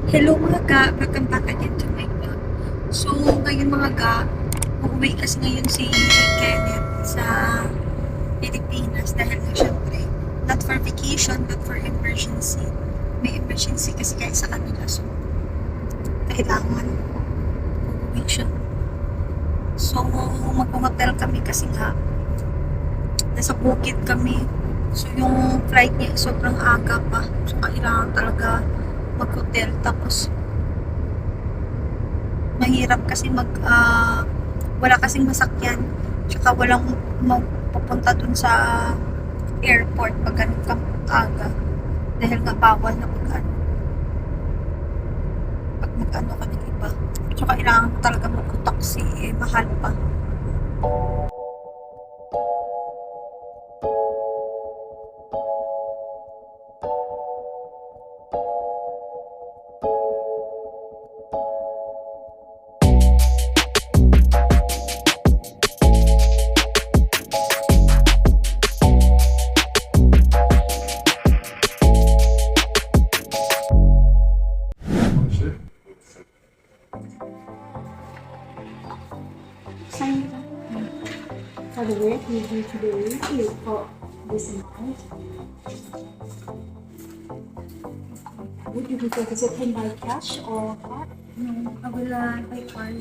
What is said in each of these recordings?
Hello mga ga, welcome back again to my vlog. So, ngayon mga ga, uuwi kasi ngayon si Kenneth sa Pilipinas dahil nga syempre, not for vacation, but for emergency. May emergency kasi kaya sa kanila, so kailangan uuwi siya. So, mag-hotel kami kasi nga, nasa bukid kami. So, yung flight niya sobrang aga pa. So, kailangan talaga mag-hotel. Tapos, mahirap kasi wala kasing masakyan. Tsaka walang magpupunta dun sa airport pag ganun kang aga. Dahil nga bawal na pag mag-ano ka ng iba. So, kailangan talaga mag-taxi. Mahal pa. For the work you do today, you for this amount. Would you prefer to pay by cash or card? No, I will by card.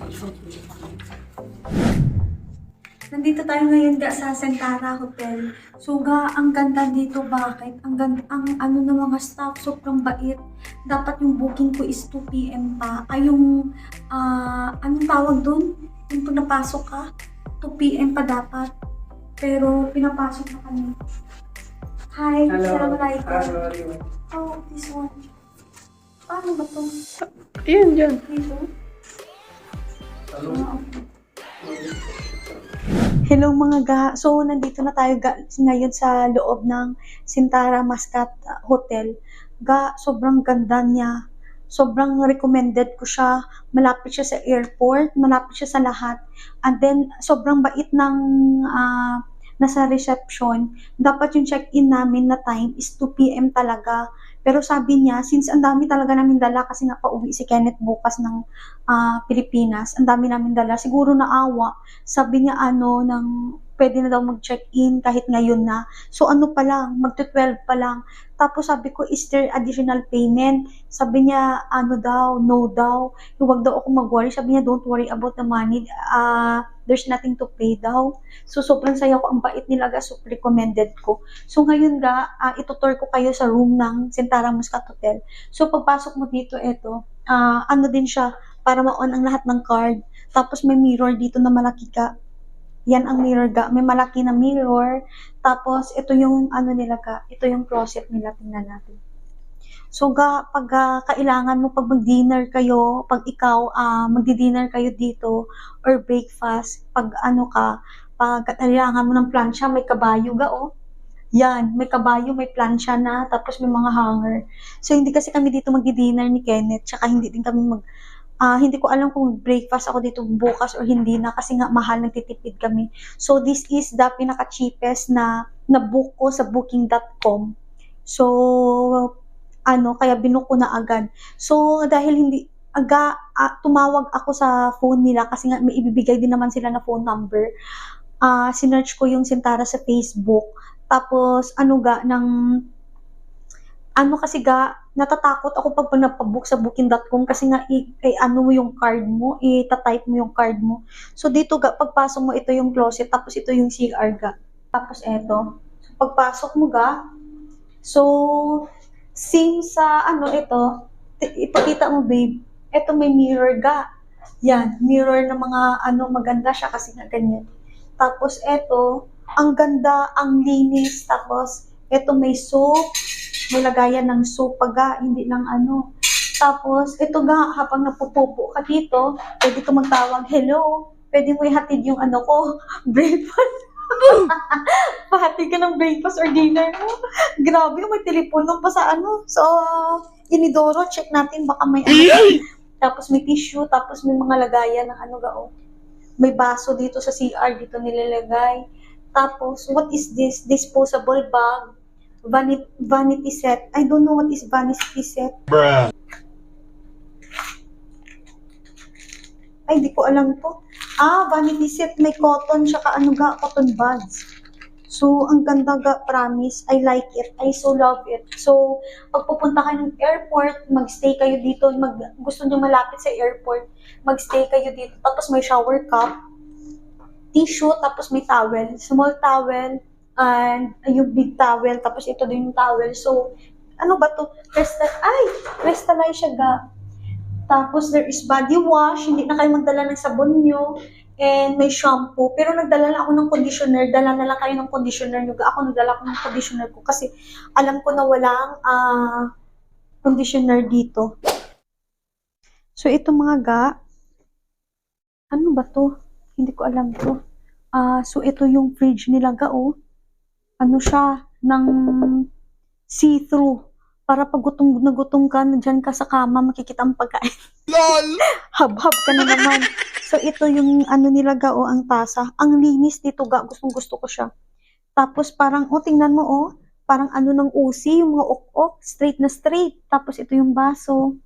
Nandito tayo ngayon ga sa Sentara Hotel. So ga, ang ganda dito. Bakit? Ang ganda, ang ano ng mga staff, sobrang bait. Dapat yung booking ko is 2 p.m. pa. Ay yung, anong tawag dun? Yung kung napasok ka, 2 p.m. pa dapat. Pero pinapasok na kami. Hi, Assalamualaikum. Hello. Oh, this one. Paano ba to? Yan, dyan. Dito? Hello. Hello mga ga. So, nandito na tayo ngayon sa loob ng Sintara Muscat Hotel. Ga, sobrang ganda niya. Sobrang recommended ko siya. Malapit siya sa airport, malapit siya sa lahat. And then, sobrang bait ng nasa reception. Dapat yung check-in namin na time is 2 p.m. talaga. Pero sabi niya, since ang dami talaga namin dala kasi nga pauwi si Kenneth bukas ng Pilipinas, ang dami namin dala, siguro naawa. Sabi niya pwede na daw mag-check-in kahit ngayon na. So ano pa lang, magto-12 pa lang. Tapos sabi ko, is there additional payment? Sabi niya, no daw. Huwag daw ako mag-worry. Sabi niya, don't worry about the money. There's nothing to pay daw. So sobrang saya ko, ang bait nila ga, so recommended ko. So ngayon ga, itutour ko kayo sa room ng Sentara Muscat Hotel. So pagpasok mo dito, din siya, para ma-on ang lahat ng card. Tapos may mirror dito na malaki ka. Yan ang mirror ga. May malaki na mirror. Tapos, ito yung nila ga. Ito yung closet nila. Tingnan natin. So ga, pag kailangan mo, pag mag-dinner kayo, pag ikaw, magdi-dinner kayo dito, or breakfast, pag pag kailangan mo ng plancha, may kabayo ga, oh. Yan, may kabayo, may plancha na, tapos may mga hanger. So, hindi kasi kami dito magdi-dinner ni Kenneth, tsaka hindi din kami hindi ko alam kung breakfast ako dito bukas or hindi na kasi nga mahal, nagtitipid kami. So, this is the pinaka-cheapest na book ko sa booking.com. So, kaya binook ko na agad. So, dahil tumawag ako sa phone nila kasi nga may ibibigay din naman sila na phone number. Sinearch ko yung Sentara sa Facebook. Tapos, kasi natatakot ako pag napabook sa booking.com kasi nga mo yung card mo, itatype mo yung card mo. So dito ga, pagpasok mo, ito yung closet, tapos ito yung CR ga. Tapos eto. So, pagpasok mo ga, so same sa ipakita mo babe, eto may mirror ga. Yan, mirror na mga maganda siya kasi nga ganyan. Tapos eto, ang ganda, ang linis, tapos eto may soap, may lagayan ng soap ga, hindi lang Tapos, ito ga, habang napupupo ka dito, pwede ka magtawag, hello, pwede mo ihatid yung ko, breakfast. Pahatid ka ng breakfast or dinner mo. Grabe, may telepono pa sa So, inidoro, check natin, baka may Tapos may tissue, tapos may mga lagayan ng May baso dito sa CR, dito nilalagay. Tapos, what is this? Disposable bag. Vanity set. I don't know what is vanity set. Bruh. Ay, di ko alam to. Vanity set. May cotton, tsaka ano ga, cotton buds. So, ang ganda ga, promise. I like it. I so love it. So, pag pupunta kayo ng airport, magstay kayo dito. Gusto nyo malapit sa airport, magstay kayo dito. Tapos may shower cup, tissue, tapos may towel. Small towel, and yung big towel. Tapos ito din yung towel. So, ano ba to? Restylane siya ga. Tapos there is body wash. Hindi na kayo magdala ng sabon nyo. And may shampoo. Pero nagdala lang ako ng conditioner. Dala na lang kayo ng conditioner nyo. Ako nagdala ako ng conditioner ko kasi alam ko na walang conditioner dito. So, ito mga ga. Ano ba to? Hindi ko alam to. So, ito yung fridge nila ga, oh. Ano siya? Ng see-through. Para pag gutom na gutom ka, dyan ka sa kama, makikita ang pagkain. LOL! Hab-hab ka na naman. So, ito yung ano nila ga, oh, ang tasa. Ang linis dito ga, gustong gusto ko siya. Tapos parang, tingnan mo, parang ano ng usi, yung mga ok-ok, straight na straight. Tapos ito yung baso.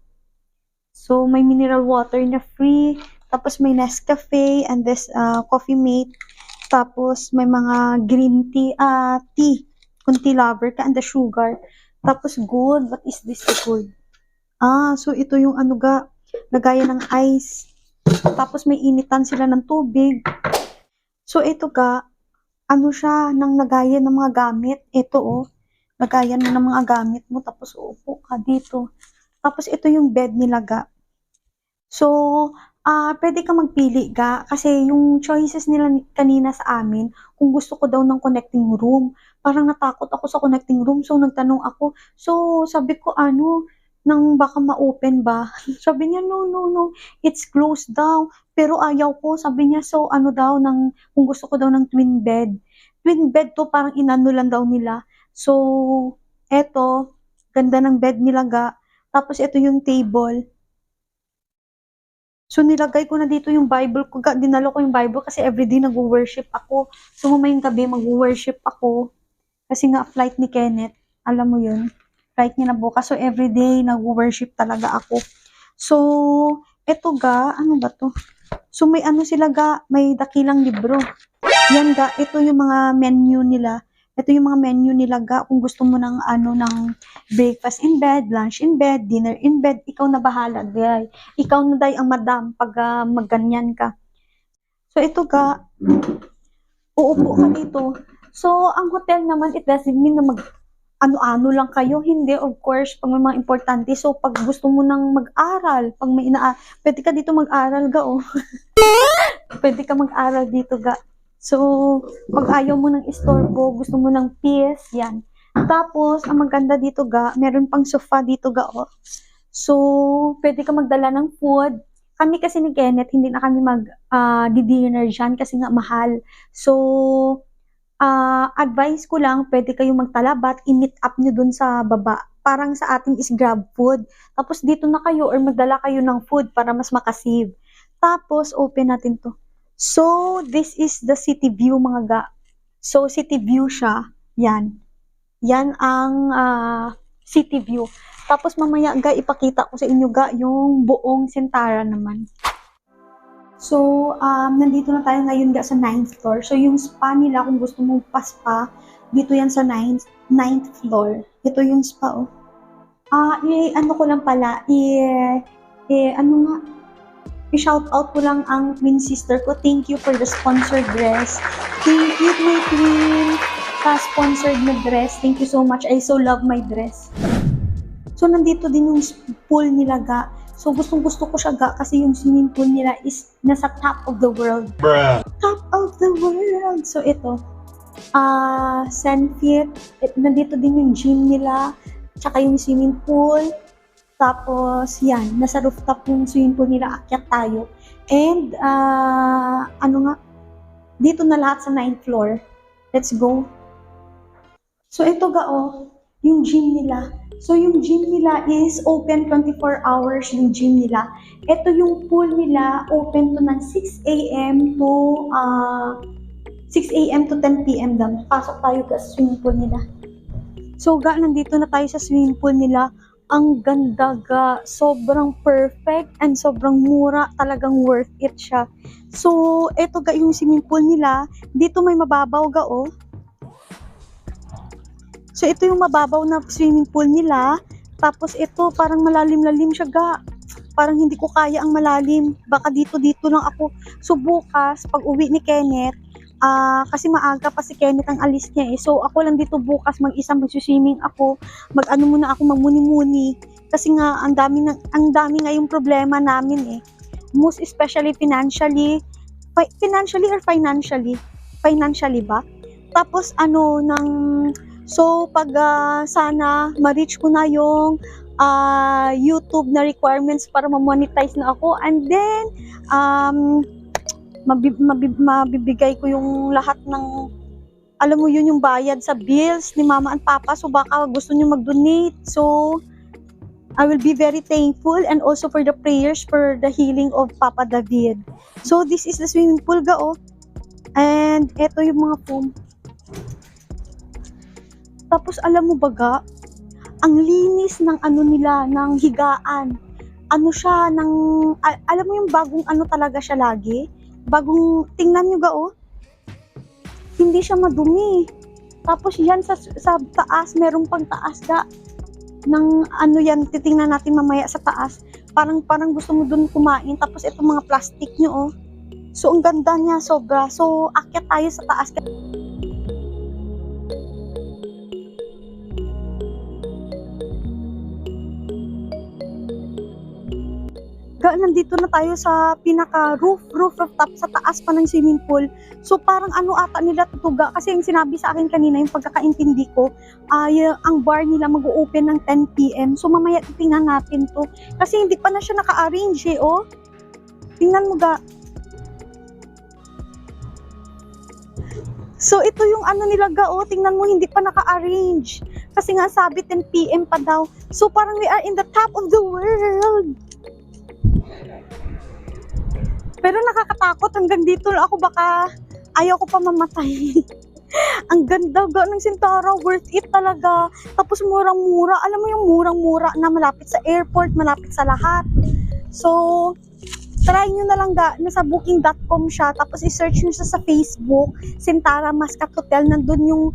So, may mineral water na free. Tapos may Nescafe and this Coffee Mate. Tapos may mga green tea, kung tea lover ka, and the sugar. Tapos good, what is this good? So ito yung ano ga, lagayan ng ice. Tapos may initan sila ng tubig. So ito ga, ano siya, ng lagayan ng mga gamit. Ito lagayan mo ng mga gamit mo. Tapos uupo ka dito. Tapos ito yung bed nila ga. So, pwede ka magpili ga. Kasi yung choices nila kanina sa amin, kung gusto ko daw ng connecting room. Parang natakot ako sa connecting room. So, nagtanong ako. So, sabi ko, nang baka ma-open ba? Sabi niya, no. It's closed daw. Pero ayaw ko. Sabi niya, so ano daw, kung gusto ko daw ng twin bed. Twin bed to, parang inano lang daw nila. So, eto, ganda ng bed nila ga. Tapos, ito yung table. So, nilagay ko na dito yung Bible ko. Dinalo ko yung Bible kasi everyday nag-worship ako. So, mamayang gabi mag-worship ako. Kasi nga, flight ni Kenneth. Alam mo yun. Flight niya na bukas. So, everyday nag-worship talaga ako. So, eto ga, ano ba to? So, may ano sila ga, may dakilang libro. Yan ga, ito yung mga menu nila. Ito yung mga menu nila ga. Kung gusto mo ng ng breakfast in bed, lunch in bed, dinner in bed, ikaw na bahala, day. Ikaw na day ang madam pag magganyan ka. So, ito ga, uupo ka dito. So, ang hotel naman, it doesn't mean na ano-ano lang kayo. Hindi, of course, pag may mga importante. So, pag gusto mo nang mag-aral, pag may pwede ka dito mag-aral ga, Pwede ka mag-aral dito ga. So, pag ayaw mo ng istorbo, gusto mo ng peace, yan. Tapos, ang maganda dito ga, meron pang sofa dito ga, So, pwede ka magdala ng food. Kami kasi ni Kenneth, hindi na kami di-dinner dyan kasi nga mahal. So, advice ko lang, pwede kayong magtalabat, i-meet up nyo dun sa baba. Parang sa ating is grab food. Tapos dito na kayo or magdala kayo ng food para mas makasave. Tapos, open natin to. So, this is the city view mga ga. So, city view siya. Yan. Yan ang city view. Tapos mamaya ga, ipakita ko sa inyo ga yung buong Sentara naman. So, nandito na tayo ngayon ga sa 9th floor. So, yung spa nila, kung gusto mong pa-spa, dito yan sa 9th floor. Ito yung spa, ano ko lang pala, i-shout out ko lang ang twin sister ko. Thank you for the sponsored dress. Thank you, my twin, sponsored na dress. Thank you so much. I so love my dress. So, nandito din yung pool nila ga. So, gustong-gusto ko siya ga kasi yung swimming pool nila is nasa top of the world. Bruh. Top of the world! So, ito. Senfit. Nandito din yung gym nila. Tsaka yung swimming pool. Tapos, yan. Nasa rooftop yung swimming pool nila. Akyat tayo. And, dito na lahat sa 9th floor. Let's go. So, ito ga, yung gym nila. So, yung gym nila is open 24 hours yung gym nila. Ito yung pool nila, open to ng 6 a.m. to 10 p.m. Pasok tayo sa swimming pool nila. So, nandito na tayo sa swimming pool nila. Ang ganda ga, sobrang perfect and sobrang mura, talagang worth it siya. So, eto ga yung swimming pool nila. Dito may mababaw ga oh. So, ito yung mababaw na swimming pool nila. Tapos ito, parang malalim-lalim siya ga. Parang hindi ko kaya ang malalim. Baka dito lang ako. So, bukas, pag uwi ni Kenneth, kasi maaga pa si Kenneth ang alis niya eh. So, ako lang dito bukas, mag-isa mag-swimming ako. Mag-ano muna ako, magmuni-muni. Kasi nga, ang dami nga yung problema namin eh. Most especially financially. Financially or financially? Financially ba? Tapos, so, pag sana ma-reach ko na yung YouTube na requirements para ma-monetize na ako, and then mabibigay ko yung lahat ng, alam mo yun, yung bayad sa bills ni mama and papa. So baka gusto nyo mag-donate, so I will be very thankful, and also for the prayers for the healing of Papa David. So this is the swimming pool ga oh, and eto yung mga foam. Tapos alam mo baga, ang linis ng nila, ng higaan. Ano siya, alam mo yung bagong talaga siya lagi? Bagong, tingnan nyo ga oh. Hindi siya madumi. Tapos yan sa taas, merong pang taas ga. Ng yan, titingnan natin mamaya sa taas. Parang gusto mo dun kumain. Tapos itong mga plastic nyo oh. So ang ganda niya, sobra. So akyat tayo sa taas. Nandito na tayo sa pinaka rooftop sa taas pa ng swimming pool. So parang ata nila tutuga, kasi yung sinabi sa akin kanina, yung pagkakaintindi ko, ang bar nila mag-open ng 10 PM. So mamaya titingnan natin to. Kasi hindi pa na siya naka-arrange eh, oh. Tingnan mo ga. So ito yung nila ga, oh. Tingnan mo, hindi pa naka-arrange. Kasi nga sabi 10 PM pa daw. So parang we are in the top of the world. Pero nakakatakot, hanggang dito ako, baka ayaw ko pa mamatay. Ang ganda ga ng Sintara, worth it talaga. Tapos murang-mura, alam mo yung murang-mura na malapit sa airport, malapit sa lahat. So, try nyo na lang ga, nasa booking.com siya, tapos i-search nyo siya sa Facebook, Sintara Mascat Hotel, nandun yung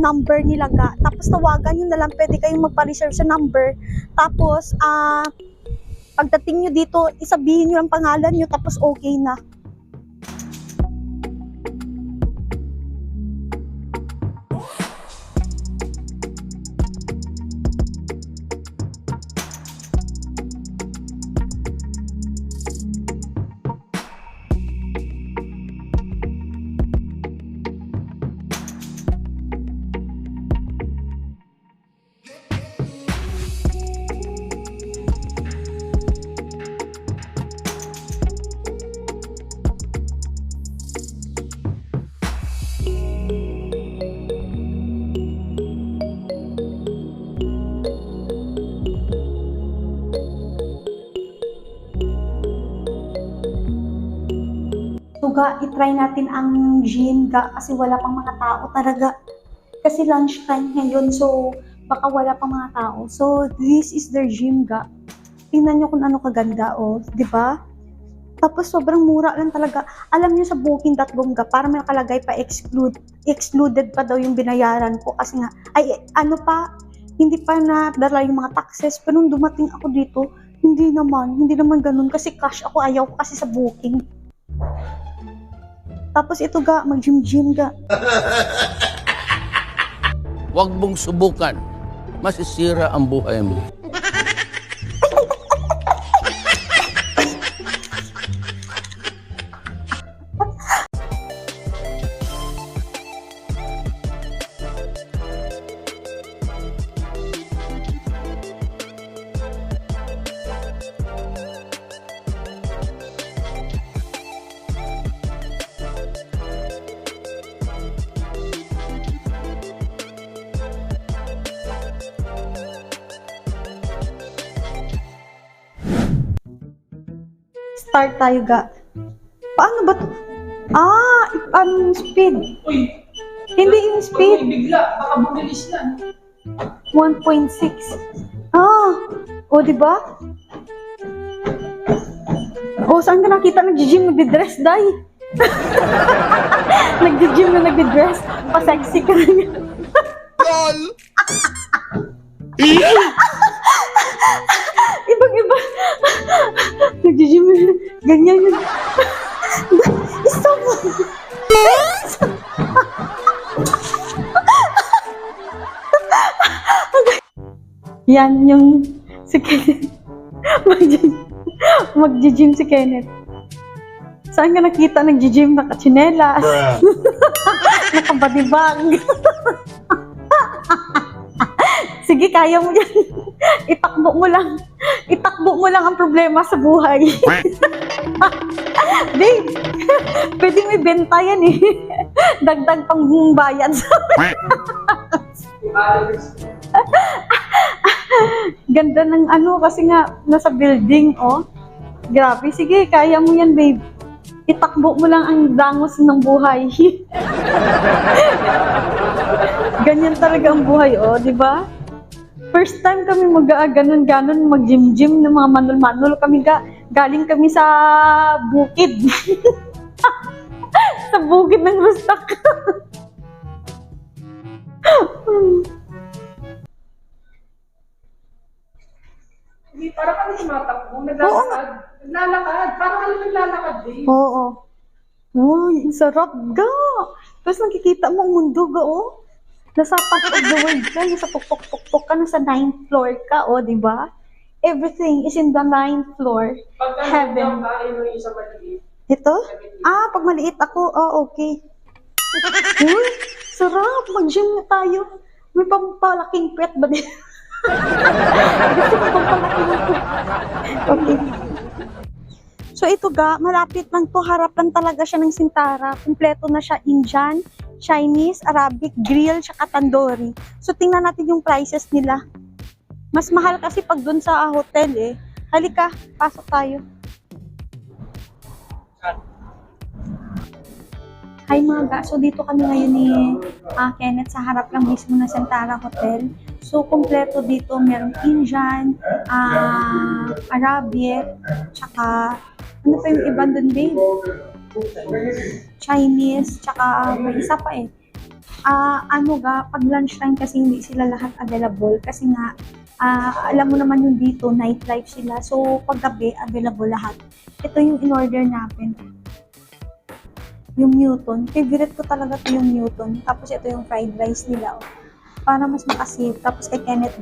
number nila ga. Tapos tawagan nyo na lang, pwede kayong magpa-reserve sa number. Tapos, pagdating nyo dito, isabihin nyo ang pangalan nyo, tapos okay na. So ga, itry natin ang gym ga, kasi wala pang mga tao talaga. Kasi lunchtime ngayon, so baka wala pang mga tao. So this is their gym ga. Tingnan nyo kung ano kaganda, oh, di ba? Tapos sobrang mura lang talaga. Alam niyo sa booking.com ga, para may nakalagay pa excluded pa daw yung binayaran ko, kasi nga, hindi pa nadala yung mga taxes. Pero nung dumating ako dito, hindi naman ganun, kasi cash ako, ayaw ko kasi sa booking. Tapos ito ga, mag-gym ga. Huwag mong subukan. Masisira ang buhay mo. Start tayo ga. Paano ba to? Yung speed. Uy, Hindi yung speed. bigla, baka bumilis lang. 1.6. O, di ba? O, saan ka nakita nag-gym, nagdi-dress, day? Nagdi-gym na nagdi-dress. Pa-sexy ka na nga. Ibang-iba. Nag-gym na. Ganyan yun. Stop mo. Yan yung si Kenneth. Mag-gym si Kenneth. Saan ka nakita nag-gym? Naka-chinelas. Nakabadibag. Sige, kaya mo yan. Itakbo mo lang. Itakbo mo lang ang problema sa buhay. Babe, pwede may benta yan eh. Dagdag pang bayad sa Ganda ng ano, kasi nga, nasa building, oh. Grabe, sige, kaya mo yan, babe. Itakbo mo lang ang dangos ng buhay. Ganyan talaga ang buhay, oh, di ba? First time kami mag-ganon-ganon, mag-gym-gym ng mga manol-manol. Galing kami sa bukid. Sa bukid ng Rustak. Hindi, para kami tumatakbo, naglalakad. Naglalakad, para kami naglalakad din. Oo. Uy, ang sarap ga. Tapos nakikita mo ang mundo ga, oh. Nasa top of the world ka, nasa tuktok-tuktok ka, nasa 9th floor ka, oh, di ba? Everything is in the 9th floor. Pagka Heaven. kain mo yung isang maliit. Ito? Ah, pag maliit ako, okay. Uy, sarap. Mag-gym na tayo. May pampalaking pet ba din? Gusto ko pampalaking pet. Okay. So ito ga, malapit lang to, harap lang talaga siya ng Sintara. Kumpleto na siya Indian, Chinese, Arabic, grill, tsaka tandoori. So tingnan natin yung prices nila. Mas mahal kasi pag dun sa hotel eh. Halika, pasok tayo. Hi mga ga, so dito kami ngayon ni Kenneth sa harap lang mismo ng Santara Hotel. So kumpleto dito, merong Indian, Arabic, tsaka ano pa yung iba dun, babe? Chinese, tsaka may isa pa eh. Ano ga, pag lunchtime kasi hindi sila lahat available kasi nga alam mo naman yung dito, nightlife sila. So pag gabi, available lahat. Ito yung in-order natin. Yung Newton. Favorite ko talaga ito yung Newton. Tapos ito yung fried rice nila. Oh. Para mas makasave. Tapos kay Kenneth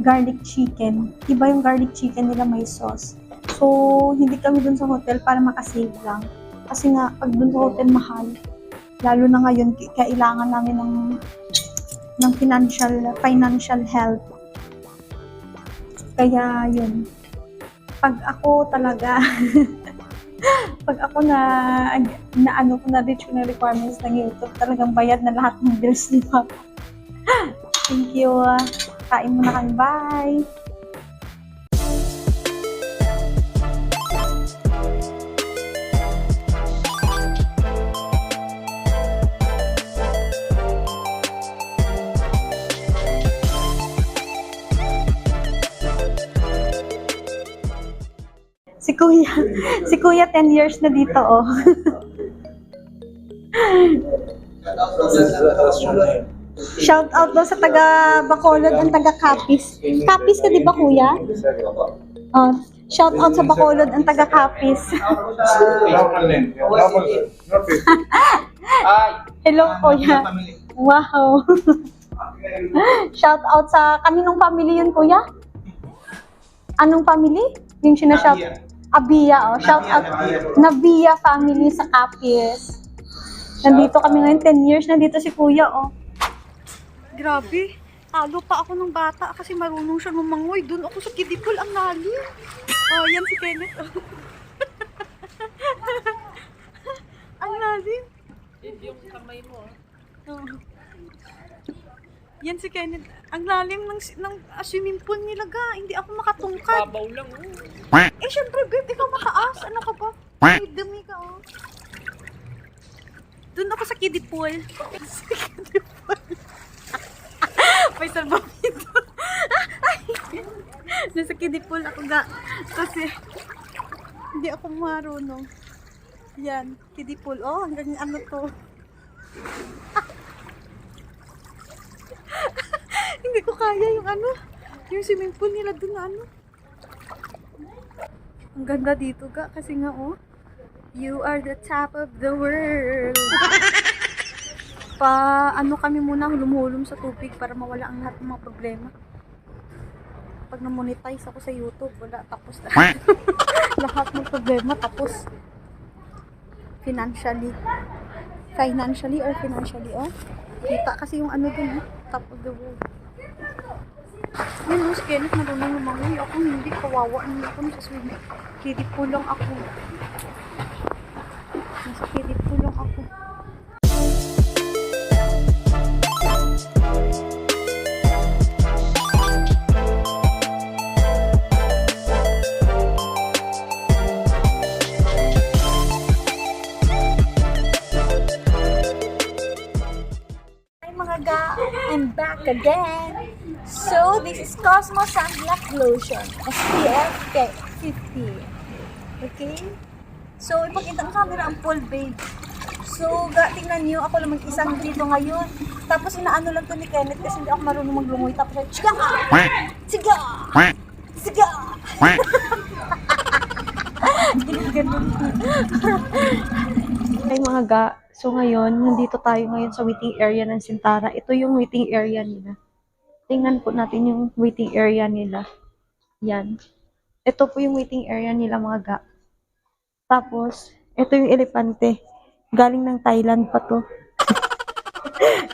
garlic chicken. Iba yung garlic chicken nila, may sauce. So, hindi kami dun sa hotel para makasave lang. Kasi nga, pag dun sa hotel mahal. Lalo na ngayon, kailangan namin ng financial help. Kaya, yun. Pag ako talaga... Pag ako na ano ko na-reach ko na requirements ng YouTube, talagang bayad na lahat ng bills ni Papa. Thank you. Kain mo na kami. Bye! Si Kuya 10 years na dito, oh. Shout out daw sa taga Bacolod, ang taga Capiz. Capiz ka, di ba, Kuya? Oh, shout out sa Bacolod, ang taga Capiz. Hello, Kuya. Wow. Shout out sa kaninong family yun, Kuya? Anong family? Yung sinashout? Abia, oh. Shout out. Navia family sa Capiz. Nandito kami ngayon, 10 years. Nandito si Kuya, oh. Grabe. Talo pa ako ng bata kasi marunong siya lumangoy. Doon ako sa kiddie pool, ang lalim. Oh, yan si Kenneth, oh. Ang lalim. Yung kamay mo, Oh. Yan si Kenneth. Ang lalim ng swimming pool nila, ga. Hindi ako makatungkad. babaw lang, oh. Eh, syempre, babe, ikaw mataas. Ano ka ba? May dumi ka, oh. Doon ako sa kiddie pool. Sa kiddie pool. May salbamento. Ay! Nasa kiddie pool ako ga. Kasi, hindi ako marunong. Yan, kiddie pool. Oh, hanggang ano to. Hindi ko kaya yung ano. Yung swimming pool nila dun na ano. Ang ganda dito ga. Kasi nga oh. You are the top of the world. Ano kami muna hulum-hulum sa tubig para mawala ang lahat ng mga problema. Pag na-monetize ako sa YouTube, wala, tapos na. Lahat ng problema tapos. Financially or financially, oh. Kita kasi yung ano dun, top of the world. Yan, si Kenneth marunong lumangoy. Ako hindi, kawawa naman ako sa swimming. Kiddie pool lang ako. Nasa kiddie pool lang ako. I'm back again. So, this is Cosmo Sunblock Lotion. SPF 50. Okay? So, ipakita ang camera ang full babe. So, tingnan nyo, ako lang mag-isang dito ngayon. Tapos, inaano lang to ni Kenneth kasi hindi ako marunong maglumoy. Tapos, chiga! Chiga! Chiga! Ganun. Ay mga ga, so ngayon, nandito tayo ngayon sa waiting area ng Sintara. Ito yung waiting area nila. Tingnan po natin yung waiting area nila. Yan. Ito po yung waiting area nila mga ga. Tapos, ito yung elepante. Galing ng Thailand pa to.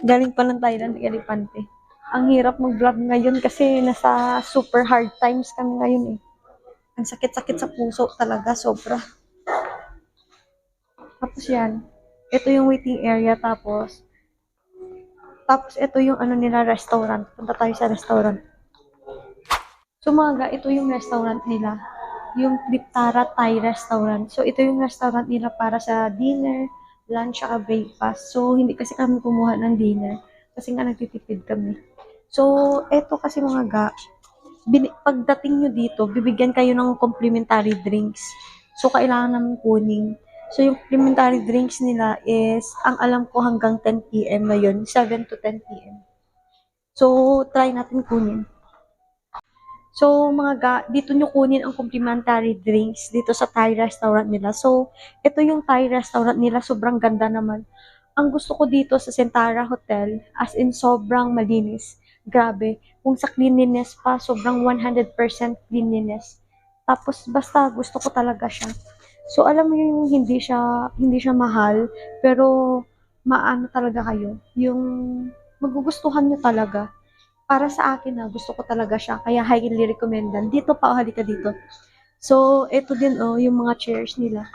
Galing pa ng Thailand, elepante. Ang hirap mag-vlog ngayon kasi nasa super hard times kami ngayon eh. Ang sakit-sakit sa puso talaga, sobra. Tapos yan, ito yung waiting area tapos ito yung ano nila, restaurant. Punta tayo sa restaurant. So mga ga, ito yung restaurant nila. Yung Diptara Thai Restaurant. So ito yung restaurant nila para sa dinner, lunch, at breakfast. So hindi kasi kami kumuha ng dinner kasi nga nagtitipid kami. So ito kasi mga ga, pagdating nyo dito, bibigyan kayo ng complimentary drinks. So kailangan namin kunin. So, yung complimentary drinks nila is, ang alam ko hanggang 10 p.m. ngayon, 7 to 10 p.m. So, try natin kunin. So, mga ga, dito nyo kunin ang complimentary drinks dito sa Thai restaurant nila. So, ito yung Thai restaurant nila, sobrang ganda naman. Ang gusto ko dito sa Sentara Hotel, as in sobrang malinis. Grabe. Kung sa cleanliness pa, sobrang 100% cleanliness. Tapos, basta gusto ko talaga siya. So, alam mo yung hindi siya mahal, pero maano talaga kayo. Yung magugustuhan nyo talaga. Para sa akin gusto ko talaga siya, kaya highly recommended. Dito pa, halika dito. So, ito din yung mga chairs nila.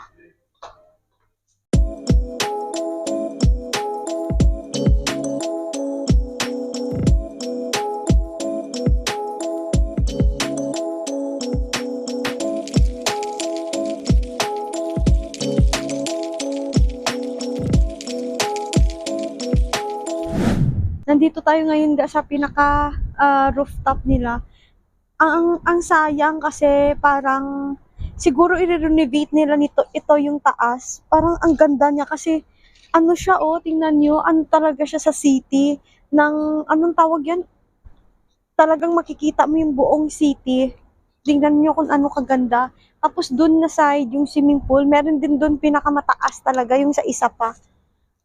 Nandito tayo ngayon sa pinaka rooftop nila. Ang sayang kasi parang siguro i-renovate nila ito yung taas. Parang ang ganda niya kasi ano siya tingnan niyo, ano talaga siya sa city ng anong tawag yan? Talagang makikita mo yung buong city. Tingnan niyo kung ano kaganda. Tapos doon na side yung swimming pool, meron din doon pinakamataas talaga yung sa isa pa.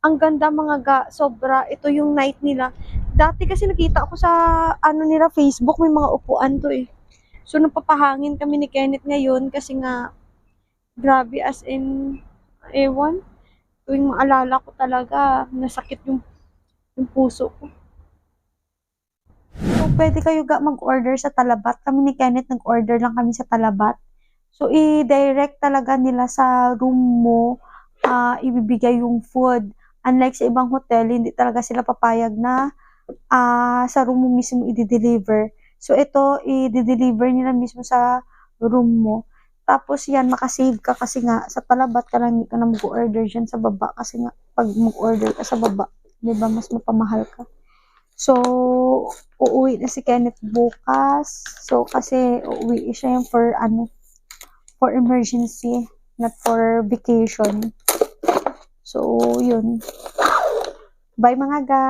Ang ganda mga ga, sobra. Ito yung night nila. Dati kasi nakita ako sa nila Facebook, may mga upuan to eh. So napapahangin kami ni Kenneth ngayon kasi nga grabe as in ewan. Tuwing maalala ko talaga, nasakit yung puso ko. So pwede kayo ga mag-order sa Talabat. Kami ni Kenneth nag-order lang kami sa Talabat. So i-direct talaga nila sa room mo, ibibigay yung food. Unlike sa ibang hotel, hindi talaga sila papayag na sa room mo mismo i-deliver. So, ito, i-deliver nila mismo sa room mo. Tapos, yan, makasave ka kasi nga, sa Talabat ka lang, hindi ka na mag-order dyan sa baba. Kasi nga, pag mag-order ka sa baba, di ba, mas mapamahal ka. So, uuwi na si Kenneth bukas. So, kasi uuwi siya yung for emergency, not for vacation. So, yun. Bye mga ga!